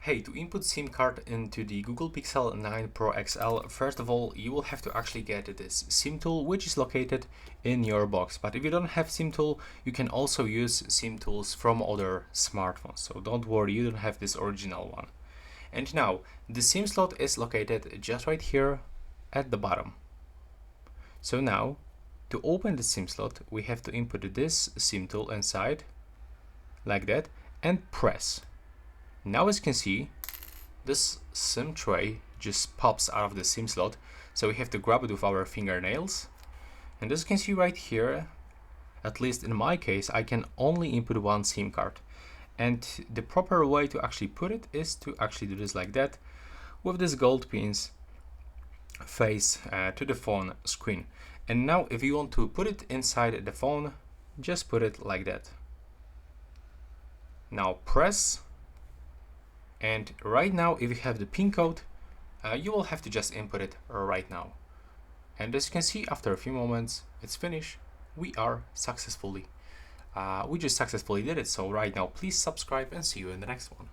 Hey, to input SIM card into the Google Pixel 9 Pro XL, first of all, you will have to actually get this SIM tool, which is located in your box. But if you don't have SIM tool, you can also use SIM tools from other smartphones. So don't worry, you don't have this original one. And now, the SIM slot is located just right here at the bottom. So now, to open the SIM slot, we have to input this SIM tool inside, like that, and press. Now as you can see, this SIM tray just pops out of the SIM slot, so we have to grab it with our fingernails. And as you can see right here, at least in my case, I can only input one SIM card. And the proper way to actually put it is to actually do this like that, with this gold pins face to the phone screen. And now if you want to put it inside the phone, just put it like that. Now press. And right now, if you have the PIN code, you will have to just input it right now. And as you can see, after a few moments, it's finished. We just successfully did it. So right now, please subscribe and see you in the next one.